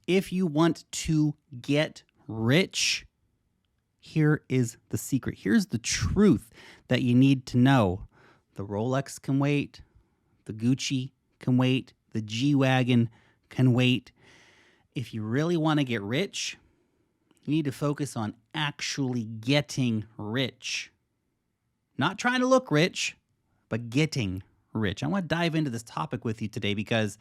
If you want to get rich, here is the secret. Here's the truth that you need to know. The Rolex can wait. The Gucci can wait. The G-Wagon can wait. If you really want to get rich, you need to focus on actually getting rich. Not trying to look rich, but getting rich. I want to dive into this topic with you today because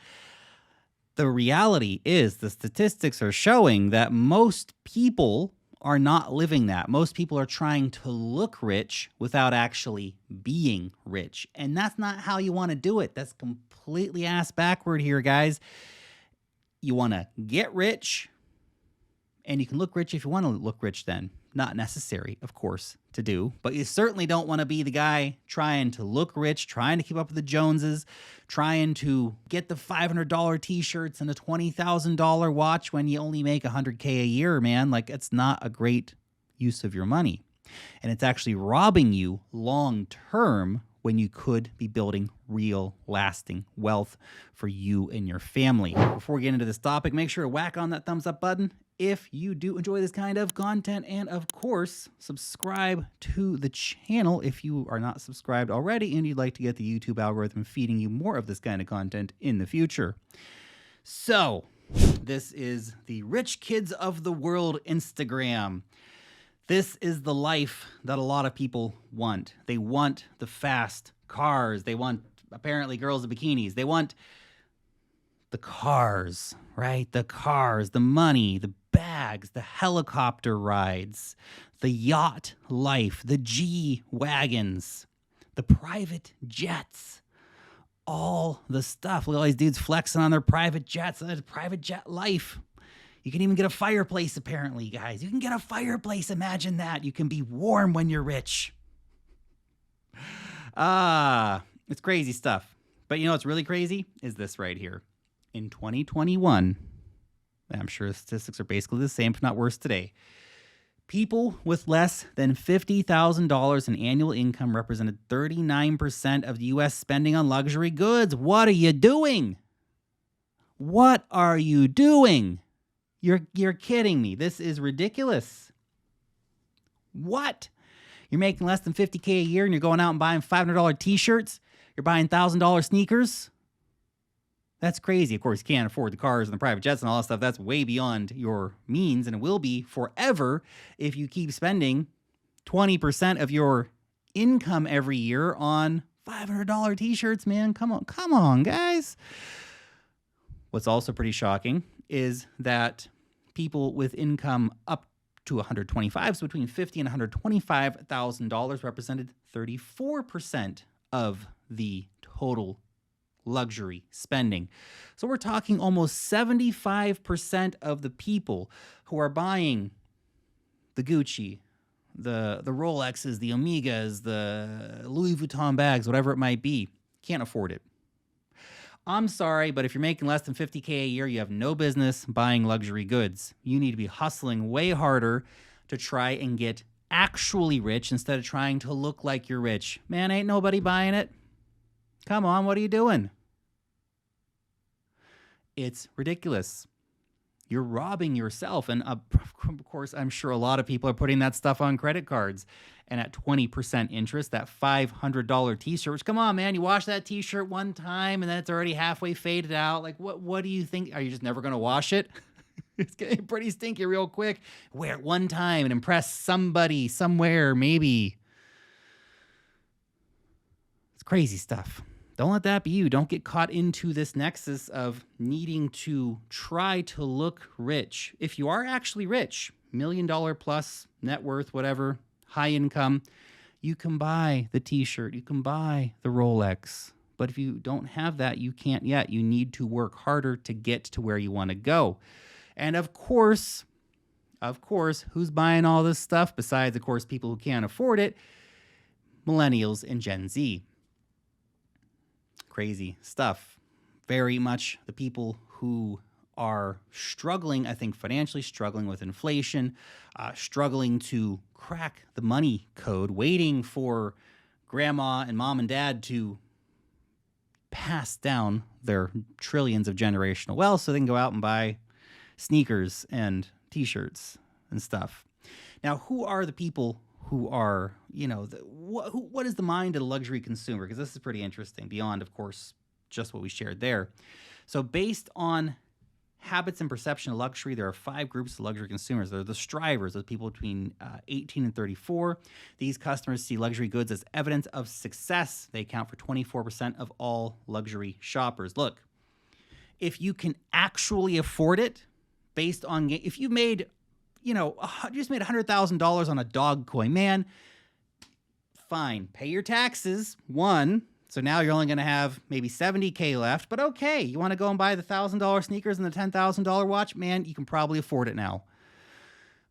the reality is the statistics are showing that most people are not living that. Most people are trying to look rich without actually being rich. And that's not how you want to do it. That's completely ass backward here, guys. You want to get rich, and you can look rich if you want to look rich then. Not necessary, of course, to do. But you certainly don't want to be the guy trying to look rich, trying to keep up with the Joneses, trying to get the $500 t-shirts and a $20,000 watch when you only make $100K a year, man. Like, it's not a great use of your money. And it's actually robbing you long term when you could be building real, lasting wealth for you and your family. Before we get into this topic, make sure to whack on that thumbs up button if you do enjoy this kind of content, and of course, subscribe to the channel if you are not subscribed already and you'd like to get the YouTube algorithm feeding you more of this kind of content in the future. So, this is the Rich Kids of the World Instagram. This is the life that a lot of people want. They want the fast cars. They want, apparently, girls in bikinis. They want the cars, right? The cars, the money, the bags, the helicopter rides, the yacht life, the G-Wagons, the private jets, all the stuff. Look at all these dudes flexing on their private jets, private jet life. You can even get a fireplace, apparently, guys. You can get a fireplace. Imagine that. You can be warm when you're rich. It's crazy stuff. But you know what's really crazy is this right here. In 2021, I'm sure the statistics are basically the same, if not worse today, people with less than $50,000 in annual income represented 39% of the U.S. spending on luxury goods. What are you doing? What are you doing? You're kidding me. This is ridiculous. What? You're making less than $50K a year and you're going out and buying $500 t-shirts? You're buying $1,000 sneakers? That's crazy. Of course, you can't afford the cars and the private jets and all that stuff. That's way beyond your means, and it will be forever if you keep spending 20% of your income every year on $500 t-shirts, man. Come on, guys. What's also pretty shocking is that people with income up to $125,000, so between $50,000 and $125,000, represented 34% of the total luxury spending. So we're talking almost 75% of the people who are buying the Gucci, the Rolexes, the Omegas, the Louis Vuitton bags, whatever it might be, can't afford it. I'm sorry, but if you're making less than $50K a year, you have no business buying luxury goods. You need to be hustling way harder to try and get actually rich instead of trying to look like you're rich. Man, ain't nobody buying it. Come on, what are you doing? It's ridiculous. You're robbing yourself. And of course, I'm sure a lot of people are putting that stuff on credit cards. And at 20% interest, that $500 t-shirt, which, come on, man, you wash that t-shirt one time and then it's already halfway faded out. Like, what do you think? Are you just never going to wash it? It's getting pretty stinky real quick. Wear it one time and impress somebody somewhere, maybe. It's crazy stuff. Don't let that be you. Don't get caught into this nexus of needing to try to look rich. If you are actually rich, $1 million plus net worth, whatever, high income, you can buy the t-shirt, you can buy the Rolex. But if you don't have that, you can't yet. You need to work harder to get to where you want to go. And of course, who's buying all this stuff besides, of course, people who can't afford it? Millennials and Gen Z. Crazy stuff. Very much the people who are struggling, I think, financially, struggling with inflation, struggling to crack the money code, waiting for grandma and mom and dad to pass down their trillions of generational wealth so they can go out and buy sneakers and t-shirts and stuff. Now, who are the people who are, what is the mind of the luxury consumer? Because this is pretty interesting beyond, of course, just what we shared there. So based on habits and perception of luxury, there are 5 groups of luxury consumers. They're the strivers, those people between 18 and 34. These customers see luxury goods as evidence of success. They account for 24% of all luxury shoppers. Look, if you can actually afford it, based on, if you made, you just made $100,000 on a dog coin, man, fine, pay your taxes, one. So now you're only going to have maybe $70K left, but okay, you want to go and buy the $1,000 sneakers and the $10,000 watch, man, you can probably afford it now.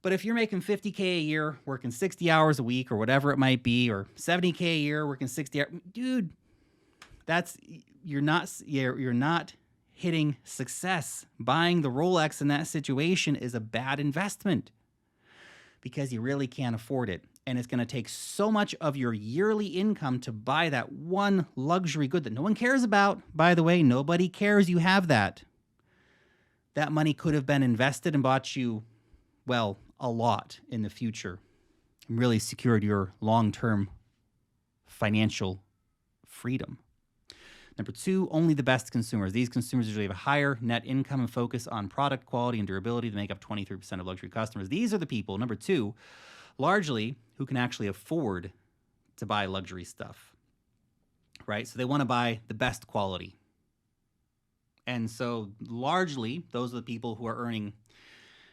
But if you're making $50K a year, working 60 hours a week or whatever it might be, or $70K a year, working 60 hours, dude, you're not hitting success. Buying the Rolex in that situation is a bad investment because you really can't afford it. And it's going to take so much of your yearly income to buy that one luxury good that no one cares about. By the way, nobody cares you have that. That money could have been invested and bought you, well, a lot in the future and really secured your long-term financial freedom. Number 2, only the best consumers. These consumers usually have a higher net income and focus on product quality and durability. They make up 23% of luxury customers. These are the people, number 2, largely who can actually afford to buy luxury stuff, right? So they want to buy the best quality. And so largely, those are the people who are earning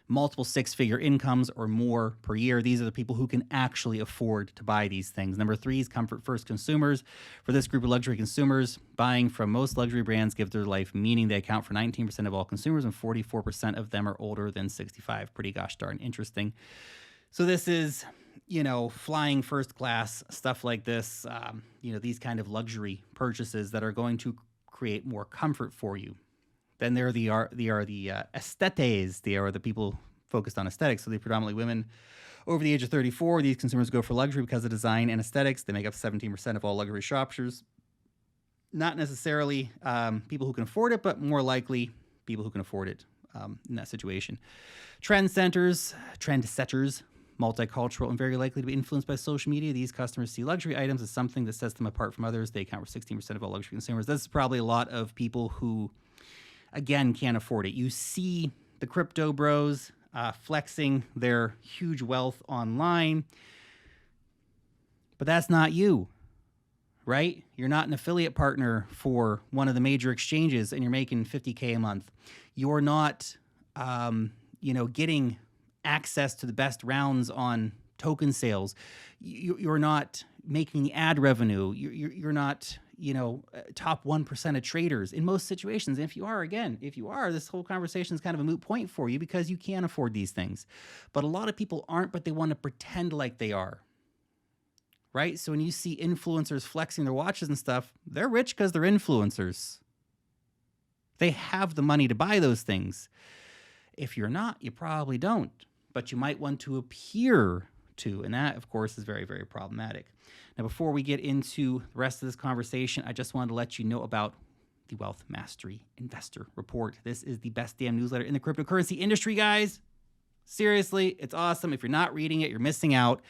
multiple 6-figure incomes or more per year. These are the people who can actually afford to buy these things. Number 3 is comfort first consumers. For this group of luxury consumers, buying from most luxury brands give their life meaning. They account for 19% of all consumers and 44% of them are older than 65. Pretty gosh darn interesting. So this is, flying first class, stuff like this, these kind of luxury purchases that are going to create more comfort for you. Then there are the aesthetes. They are the people focused on aesthetics. So they're predominantly women over the age of 34. These consumers go for luxury because of design and aesthetics. They make up 17% of all luxury shoppers. Not necessarily people who can afford it, but more likely people who can afford it in that situation. Trendsetters, multicultural, and very likely to be influenced by social media. These customers see luxury items as something that sets them apart from others. They account for 16% of all luxury consumers. This is probably a lot of people who, again, can't afford it. You see the crypto bros flexing their huge wealth online, but that's not you, right? You're not an affiliate partner for one of the major exchanges and you're making $50K a month. You're not, getting access to the best rounds on token sales. You're not making the ad revenue. You're not, top 1% of traders in most situations. And if you are, this whole conversation is kind of a moot point for you because you can't afford these things. But a lot of people aren't, but they want to pretend like they are. Right? So when you see influencers flexing their watches and stuff, they're rich because they're influencers. They have the money to buy those things. If you're not, you probably don't. But you might want to appear to, and that, of course, is very, very problematic. Now, before we get into the rest of this conversation, I just wanted to let you know about the Wealth Mastery Investor Report. This is the best damn newsletter in the cryptocurrency industry, guys. Seriously, it's awesome. If you're not reading it, you're missing out.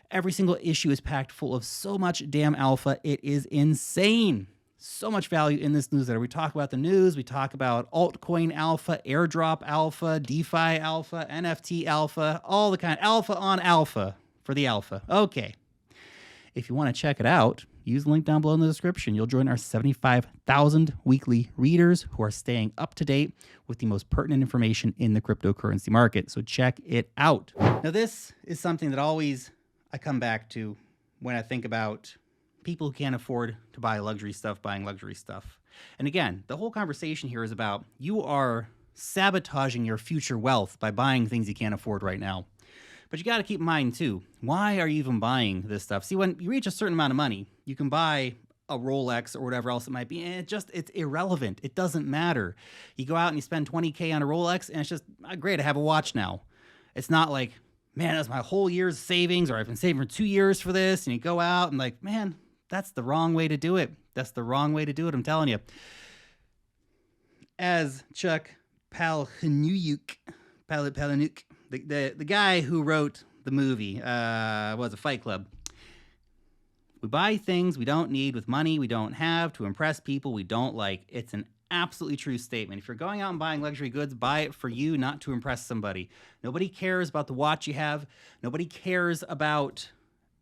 Every single issue is packed full of so much damn alpha. It is insane. So much value in this newsletter. We talk about the news. We talk about altcoin alpha, airdrop alpha, DeFi alpha, NFT alpha, all the kind of alpha on alpha for the alpha. Okay. If you want to check it out, use the link down below in the description. You'll join our 75,000 weekly readers who are staying up to date with the most pertinent information in the cryptocurrency market. So check it out. Now, this is something that always I come back to when I think about people who can't afford to buy luxury stuff, buying luxury stuff. And again, the whole conversation here is about you are sabotaging your future wealth by buying things you can't afford right now. But you got to keep in mind, too, why are you even buying this stuff? See, when you reach a certain amount of money, you can buy a Rolex or whatever else it might be, and it's irrelevant. It doesn't matter. You go out and you spend $20K on a Rolex, and it's just, great, I have a watch now. It's not like, man, that's my whole year's savings, or I've been saving for 2 years for this, and you go out and like, man, that's the wrong way to do it. That's the wrong way to do it, I'm telling you. As Chuck Palahniuk, the guy who wrote the movie, was a Fight Club. We buy things we don't need with money we don't have to impress people we don't like. It's an absolutely true statement. If you're going out and buying luxury goods, buy it for you, not to impress somebody. Nobody cares about the watch you have. Nobody cares about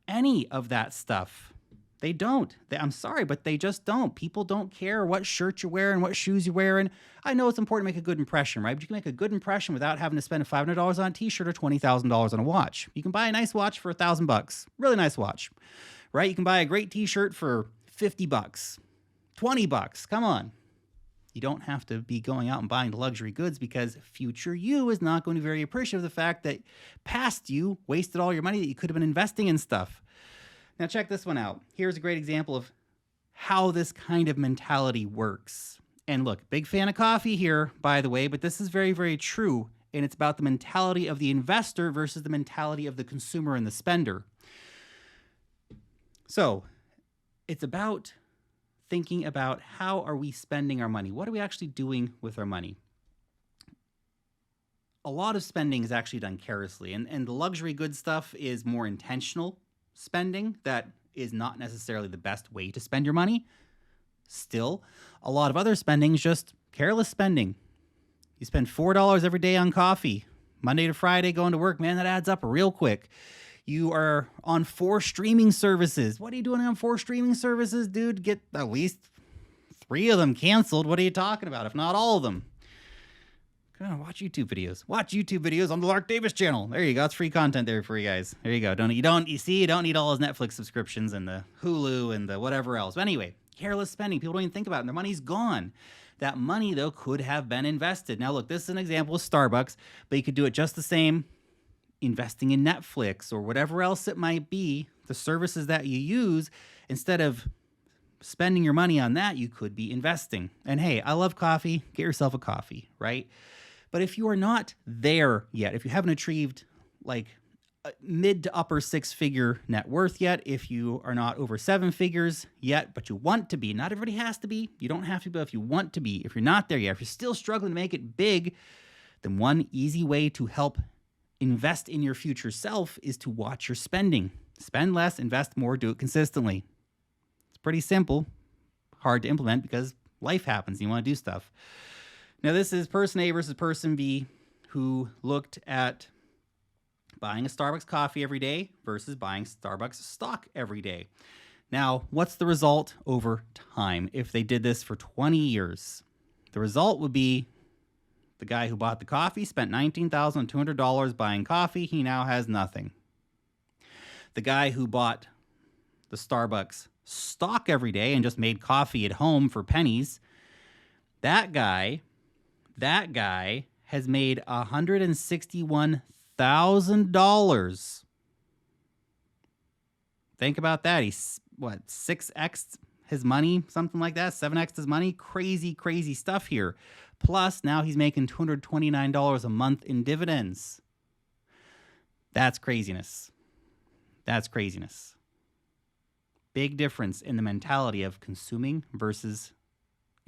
any of that stuff. They don't. I'm sorry, but they just don't. People don't care what shirt you're wearing, what shoes you're wearing. I know it's important to make a good impression, right? But you can make a good impression without having to spend $500 on a t-shirt or $20,000 on a watch. You can buy a nice watch for $1,000. Really nice watch, right? You can buy a great t-shirt for $50, $20. Come on. You don't have to be going out and buying the luxury goods because future you is not going to be very appreciative of the fact that past you wasted all your money that you could have been investing in stuff. Now check this one out. Here's a great example of how this kind of mentality works. And look, big fan of coffee here, by the way, but this is very, very true. And it's about the mentality of the investor versus the mentality of the consumer and the spender. So it's about thinking about how are we spending our money? What are we actually doing with our money? A lot of spending is actually done carelessly, and the luxury goods stuff is more intentional spending that is not necessarily the best way to spend your money. Still, a lot of other spending is just careless spending. You spend $4 every day on coffee, Monday to Friday going to work, man, that adds up real quick. You are on 4 streaming services. What are you doing on 4 streaming services, dude? Get at least 3 of them canceled. What are you talking about, if not all of them? Watch YouTube videos. Watch YouTube videos on the Lark Davis channel. There you go. It's free content there for you guys. There you go. You don't need all those Netflix subscriptions and the Hulu and the whatever else. But anyway, careless spending. People don't even think about it. And their money's gone. That money, though, could have been invested. Now, look, this is an example of Starbucks, but you could do it just the same investing in Netflix or whatever else it might be, the services that you use. Instead of spending your money on that, you could be investing. And hey, I love coffee. Get yourself a coffee, right? But if you are not there yet, if you haven't achieved like a mid to upper 6-figure net worth yet, if you are not over 7 figures yet, but you want to be, not everybody has to be, you don't have to, but if you want to be, if you're not there yet, if you're still struggling to make it big, then one easy way to help invest in your future self is to watch your spending. Spend less, invest more, do it consistently. It's pretty simple, hard to implement because life happens and you want to do stuff. Now, this is person A versus person B who looked at buying a Starbucks coffee every day versus buying Starbucks stock every day. Now, what's the result over time if they did this for 20 years? The result would be the guy who bought the coffee spent $19,200 buying coffee. He now has nothing. The guy who bought the Starbucks stock every day and just made coffee at home for pennies, that guy has made $161,000. Think about that. He's, 6x his money, something like that, 7x his money. Crazy, crazy stuff here. Plus, now he's making $229 a month in dividends. That's craziness. That's craziness. Big difference in the mentality of consuming versus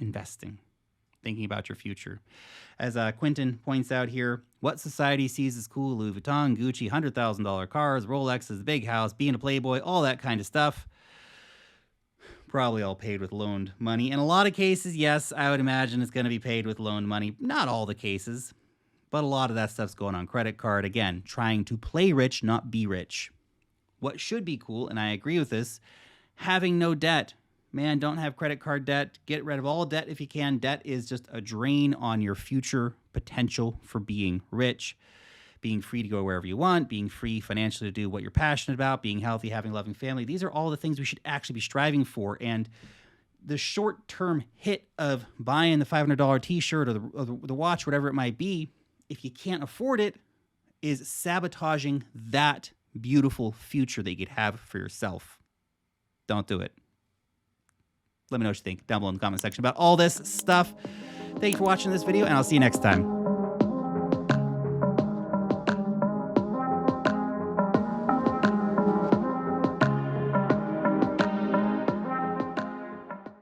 investing. Thinking about your future. As Quentin points out here, what society sees as cool, Louis Vuitton, Gucci, $100,000 cars, Rolexes, big house, being a playboy, all that kind of stuff. Probably all paid with loaned money. In a lot of cases, yes, I would imagine it's going to be paid with loaned money. Not all the cases, but a lot of that stuff's going on credit card. Again, trying to play rich, not be rich. What should be cool, and I agree with this, having no debt. Man, don't have credit card debt. Get rid of all debt if you can. Debt is just a drain on your future potential for being rich, being free to go wherever you want, being free financially to do what you're passionate about, being healthy, having a loving family. These are all the things we should actually be striving for. And the short-term hit of buying the $500 t-shirt or the watch, whatever it might be, if you can't afford it, is sabotaging that beautiful future that you could have for yourself. Don't do it. Let me know what you think down below in the comment section about all this stuff. Thank you for watching this video, and I'll see you next time.